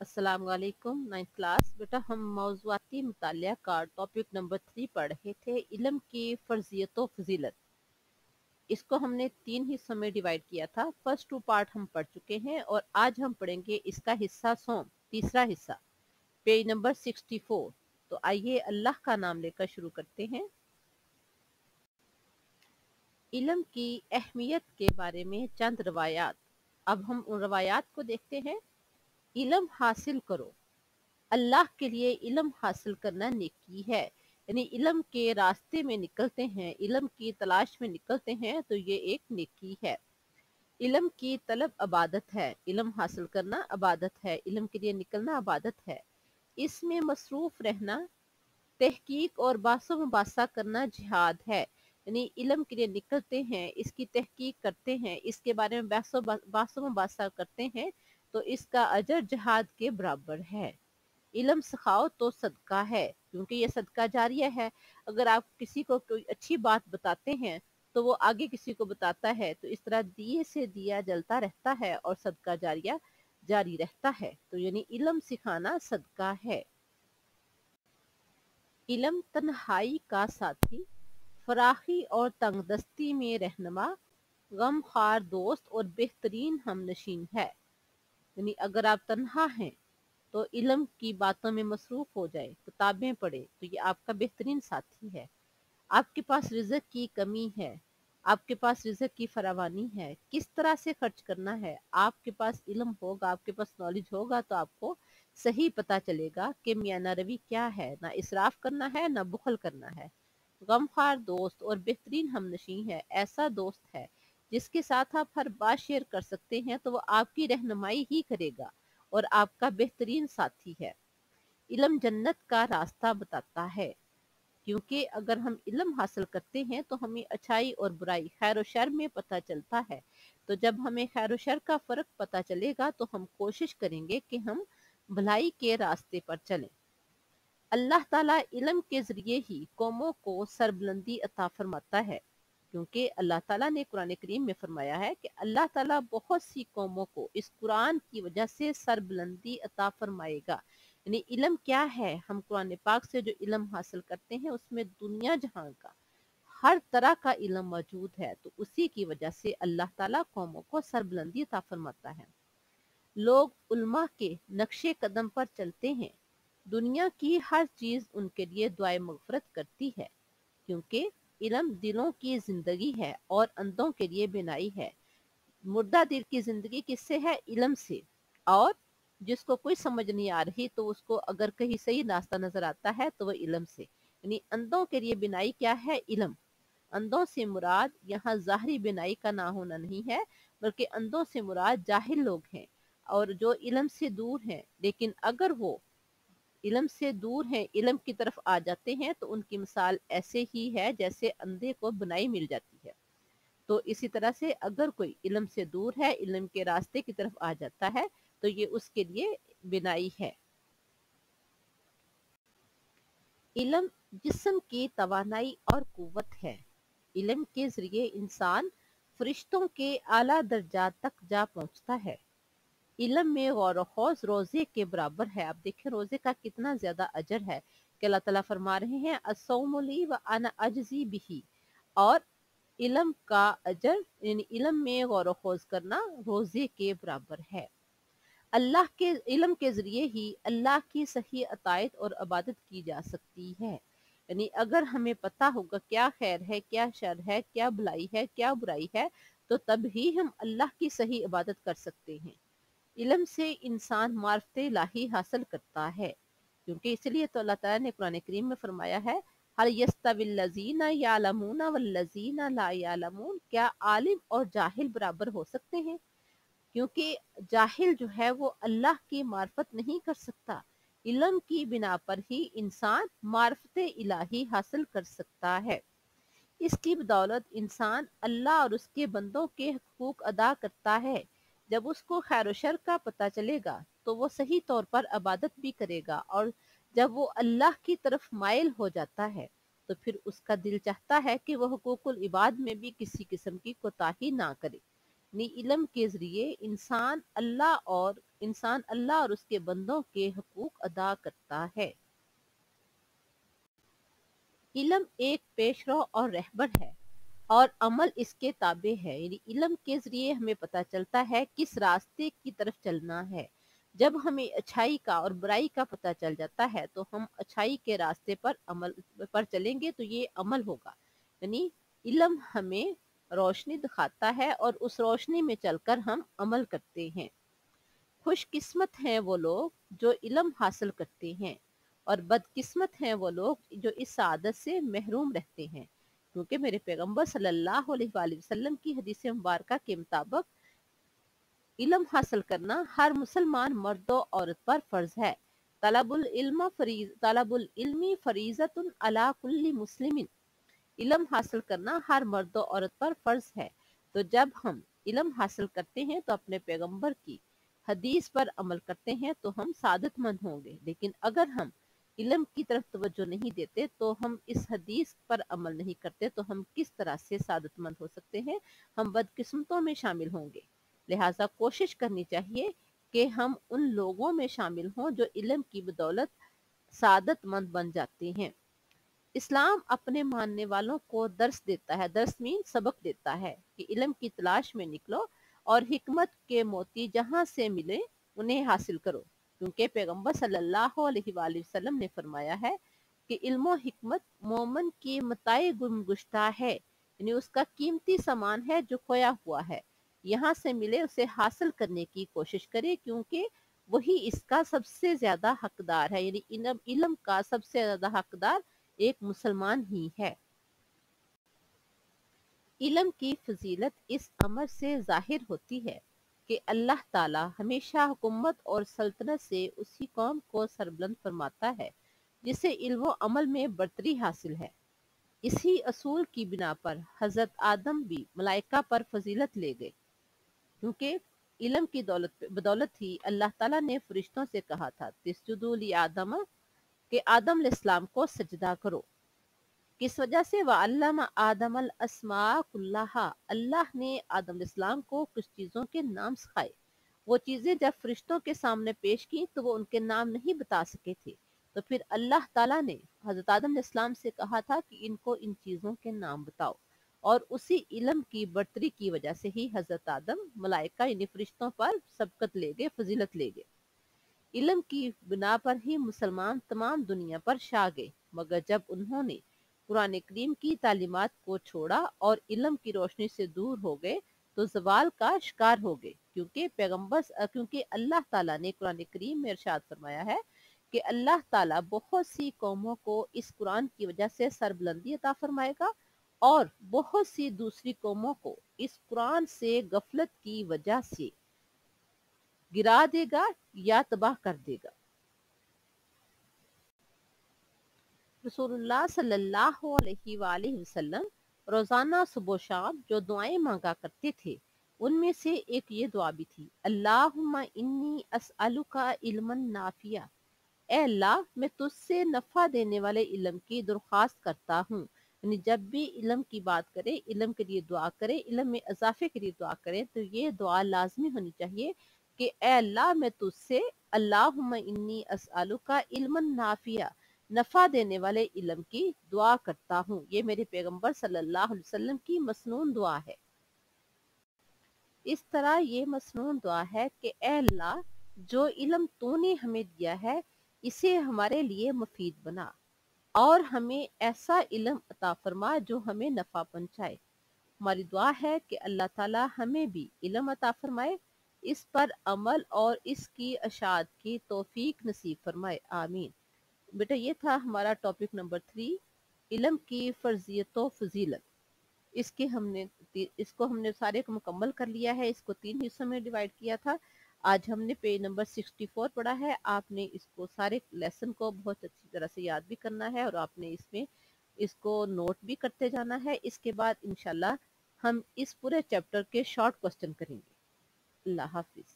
अस्सलाम वालेकुम। 9th class बेटा, हम मौज़ूआती मुतालिया का टॉपिक नंबर 3 पढ़ रहे थे, इल्म की फ़र्ज़ियत व फ़ज़ीलत। इसको हमने 3 हिस्सों में डिवाइड किया था। फर्स्ट 2 पार्ट हम पढ़ चुके हैं और आज हम पढ़ेंगे इसका हिस्सा सोम, तीसरा हिस्सा, पेज नंबर 64। तो आइए अल्लाह का नाम लेकर शुरू करते हैं। इल्म की अहमियत के बारे में चंद रवायात। अब हम उन रवायात को देखते हैं। इल्म हासिल करो। अल्लाह के लिए इल्म हासिल करना नेकी है। यानी इल्म के रास्ते में निकलते हैं, इल्म की तलाश में निकलते हैं, तो ये एक नेकी है। इल्म की तलब अबादत है। इल्म हासिल करना अबादत है, इल्म के लिए निकलना अबादत है। इसमें मसरूफ रहना, तहकीक और बासो मुबासा करना जिहाद है। यानी इल्म के लिए निकलते हैं, इसकी तहकीक करते हैं, इसके बारे में बासो मुबासा करते हैं, तो इसका अजर जिहाद के बराबर है। इल्म सिखाओ तो सदका है, क्योंकि ये सदका जारिया है। अगर आप किसी को कोई अच्छी बात बताते हैं तो वो आगे किसी को बताता है, तो इस तरह दिए से दिया जलता रहता है और सदका जारिया जारी रहता है। तो यानी इल्म सिखाना सदका है। इल्म तन्हाई का साथी, फराखी और तंगदस्ती में रहनुमा, गमखार दोस्त और बेहतरीन हमनशीन है। यानी अगर आप तन्हा हैं तो इल्म की बातों में मसरूफ हो जाए, किताबें पढ़े, तो ये आपका बेहतरीन साथी है। आपके पास रिज़्क की कमी है, आपके पास रिज़्क की फरावानी है, किस तरह से खर्च करना है, आपके पास इल्म होगा, आपके पास नॉलेज होगा, तो आपको सही पता चलेगा कि मियाना रवि क्या है, ना इसराफ करना है ना बुखल करना है। गमखार दोस्त और बेहतरीन हमनशी है, ऐसा दोस्त है जिसके साथ आप हर बात शेयर कर सकते हैं, तो वो आपकी रहनुमाई ही करेगा और आपका बेहतरीन साथी है। इल्म जन्नत का रास्ता बताता है, क्योंकि अगर हम इल्म हासिल करते हैं तो हमें अच्छाई और बुराई, खैर और शर में पता चलता है। तो जब हमें खैर और शर का फ़र्क पता चलेगा तो हम कोशिश करेंगे कि हम भलाई के रास्ते पर चलें। अल्लाह ताला इल्म के ज़रिए ही कौमों को सरबुलंदी अता फरमाता है, क्योंकि अल्लाह ताला ने कुरान करीम में फरमाया है कि अल्लाह ताला बहुत सी कौमों को इस कुरान की वजह से सरबुलंदी अता फरमाएगा। यानी इल्म क्या है, हम कुरान पाक से जो इल्म हासिल करते हैं उसमें दुनिया जहां का हर तरह का इल्म मौजूद है, तो उसी की वजह से अल्लाह ताला कौमों को सरबुलंदी अता फरमाता है। लोग उल्मा के नक्शे कदम पर चलते हैं, दुनिया की हर चीज उनके लिए दुआए मगफरत करती है, क्योंकि इल्म दिलों की जिंदगी है और अंधों के लिए बिनाई है। मुर्दा दिल की जिंदगी किससे है? इल्म से। और जिसको कोई समझ नहीं आ रही तो उसको अगर कहीं सही रास्ता नजर आता है तो वह इल्म से। यानी अंधों के लिए बिनाई क्या है? इल्म। अंधों से मुराद यहाँ ज़ाहरी बिनाई का ना होना नहीं है, बल्कि अंधों से मुराद जाहिल लोग हैं और जो इल्म से दूर हैं। लेकिन अगर वो इल्म से दूर हैं, इल्म की तरफ आ जाते हैं, तो उनकी मिसाल ऐसे ही है जैसे अंधे को बिनाई मिल जाती है। तो इसी तरह से अगर कोई इल्म से दूर है, इल्म के रास्ते की तरफ आ जाता है, तो ये उसके लिए बिनाई है। इल्म जिस्म की तवानाई और कुव्वत है। इल्म के जरिए इंसान फरिश्तों के आला दर्जात तक जा पहुंचता है। इल्म में गौर व खौज रोजे के बराबर है। आप देखें रोजे का कितना ज्यादा अजर है कि अल्लाह ताला फरमा रहे हैं अस्सौमुली व अना अजजी बिही। और इल्म का अजर यानी इल्म में गौर व खोज करना रोजे के बराबर है। अल्लाह के इल्म के जरिए ही अल्लाह की सही अतायत और इबादत की जा सकती है। यानी अगर हमें पता होगा क्या खैर है, क्या शर है, क्या भलाई है, क्या बुराई है, तो तब ही हम अल्लाह की सही इबादत कर सकते हैं। इल्म से इंसान मार्फत इलाही हासिल करता है, क्योंकि इसलिए तो अल्लाह ताला ने कुरान करीम में फरमाया है हल यस्तविल्लज़ीना यालमूना वल्लज़ीना ला यालमून, क्या आलिम और जाहिल बराबर हो सकते हैं? क्योंकि जाहिल जो है वो अल्लाह की मार्फत नहीं कर सकता। इल्म की बिना पर ही इंसान मार्फत इलाही हासिल कर सकता है। इसकी बदौलत इंसान अल्लाह और उसके बंदों के हकूक अदा करता है। जब उसको खैर शर का पता चलेगा तो वो सही तौर पर इबादत भी करेगा, और जब वो अल्लाह की तरफ माइल हो जाता है तो फिर उसका दिल चाहता है कि वह हुकूकुल इबाद में भी किसी किस्म की कोताही ना करे। علم کے ذریعے انسان اللہ اور اس کے بندوں کے حقوق ادا کرتا ہے۔ علم ایک پیشرو اور رہبر ہے اور عمل اس کے تابع ہے، علم کے ذریعے ہمیں پتہ چلتا ہے کس راستے کی طرف چلنا ہے۔ جب ہمیں اچھائی کا اور برائی کا پتہ چل جاتا ہے تو ہم اچھائی کے راستے پر چلیں گے تو یہ عمل ہوگا، علم ہمیں روشنی دکھاتا ہے اور اس روشنی میں چل کر ہم عمل کرتے ہیں۔ خوش قسمت ہیں وہ لوگ جو علم حاصل کرتے ہیں اور بدقسمت ہیں وہ لوگ جو اس سعادت سے محروم رہتے ہیں، کیونکہ میرے پیغمبر صلی اللہ علیہ وآلہ وسلم کی حدیث مبارکہ کے مطابق علم حاصل کرنا ہر مسلمان مرد و عورت پر فرض ہے۔ طلب العلم فریضۃ علی کل مسلم، علم حاصل کرنا ہر مرد و عورت پر فرض ہے۔ تو جب ہم علم حاصل کرتے ہیں تو اپنے پیغمبر کی حدیث پر عمل کرتے ہیں تو ہم سعادت مند ہوں گے، لیکن اگر ہم علم کی طرف توجہ نہیں دیتے تو ہم اس حدیث پر عمل نہیں کرتے تو ہم کس طرح سے سعادت مند ہو سکتے ہیں؟ ہم بدقسمتوں میں شامل ہوں گے۔ لہٰذا کوشش کرنی چاہیے کہ ہم ان لوگوں میں شامل ہوں جو علم کی بدولت سعادت مند بن جاتے ہیں۔ اسلام اپنے ماننے والوں کو درس دیتا ہے، درس مین سبق دیتا ہے کہ علم کی تلاش میں نکلو اور حکمت کے موتی جہاں سے ملے انہیں حاصل کرو، کیونکہ پیغمبر صلی اللہ علیہ وآلہ وسلم نے فرمایا ہے کہ علم و حکمت مومن کی متاع گم گشتہ ہے، اس کا قیمتی سامان ہے جو کھویا ہوا ہے، یہاں سے ملے اسے حاصل کرنے کی کوشش کرے، کیونکہ وہی اس کا سب سے زیادہ حقدار ہے، علم کا سب سے زیادہ حقدار ایک مسلمان ہی ہے۔ علم کی فضیلت اس امر سے ظاہر ہوتی ہے کہ اللہ تعالی ہمیشہ حکومت اور سلطنت سے اسی قوم کو سربلند فرماتا ہے جسے علم و عمل میں برتری حاصل ہے۔ اسی اصول کی بنا پر حضرت آدم بھی ملائکہ پر فضیلت لے گئے، کیونکہ علم کی بدولت ہی اللہ تعالیٰ نے فرشتوں سے کہا تھا تسجدوا لآدم، کہ آدم علیہ السلام کو سجدہ کرو۔ کس وجہ سے؟ وَعَلَّمَ آدَمَ الْأَسْمَاءَ كُلَّهَا، اللہ نے آدم علیہ السلام کو کچھ چیزوں کے نام سکھائے۔ وہ چیزیں جب فرشتوں کے سامنے پیش کی تو وہ ان کے نام نہیں بتا سکے تھے، تو پھر اللہ تعالیٰ نے حضرت آدم علیہ السلام سے کہا تھا کہ ان کو ان چیزوں کے نام بتاؤ، اور اسی علم کی برتری کی وجہ سے ہی حضرت آدم ملائکہ یعنی فرشتوں پر سبقت لے گئے، فضیلت لے گئے۔ علم کی بنا پر ہی مسلمان تمام دنیا پر چھا گئے، مگر جب انہوں نے قرآن کریم کی تعلیمات کو چھوڑا اور علم کی روشنی سے دور ہو گئے تو زوال کا شکار ہو گئے، کیونکہ اللہ تعالیٰ نے قرآن کریم میں ارشاد فرمایا ہے کہ اللہ تعالیٰ بہت سی قوموں کو اس قرآن کی وجہ سے سربلندی عطا فرمائے گا اور بہت سی دوسری قوموں کو اس قرآن سے غفلت کی وجہ سے گرا دے گا یا تباہ کر دے گا۔ رسول اللہ صلی اللہ علیہ وآلہ وسلم روزانہ صبح و شام جو دعائیں مانگا کرتے تھے ان میں سے ایک یہ دعا بھی تھی، اللہم انی اسألک علما نافعا، اے اللہ میں تجھ سے نفع دینے والے علم کی درخواست کرتا ہوں، یعنی جب بھی علم کی بات کرے، علم کے لیے دعا کرے، علم میں اضافے کے لیے دعا کرے تو یہ دعا لازمی ہونی چاہیے کہ اے اللہ میں تجھ سے اللہم انی اسألک علما نافعا، نفع دینے والے علم کی دعا کرتا ہوں۔ یہ میرے پیغمبر صلی اللہ علیہ وسلم کی مسنون دعا ہے۔ اس طرح یہ مسنون دعا ہے کہ اے اللہ جو علم تو نے ہمیں دیا ہے اسے ہمارے لیے مفید بنا اور ہمیں ایسا علم عطا فرما جو ہمیں نفع پہنچائے۔ ہماری دعا ہے کہ اللہ تعالی ہمیں بھی علم عطا فرمائے، اس پر عمل اور اس کی اشاعت کی توفیق نصیب فرمائے، آمین۔ بیٹا یہ تھا ہمارا ٹاپک نمبر 3، علم کی فرضیت و فضیلت۔ اس کو ہم نے سارے کو مکمل کر لیا ہے، اس کو 3 حصوں میں ڈیوائیڈ کیا تھا۔ آج ہم نے پیج نمبر 64 پڑھا ہے، آپ نے اس کو سارے لیسن کو بہت اچھی طرح سے یاد بھی کرنا ہے اور آپ نے اس کو نوٹ بھی کرتے جانا ہے۔ اس کے بعد انشاءاللہ ہم اس پورے چیپٹر کے شارٹ کوسچن کریں گے۔ اللہ حافظ۔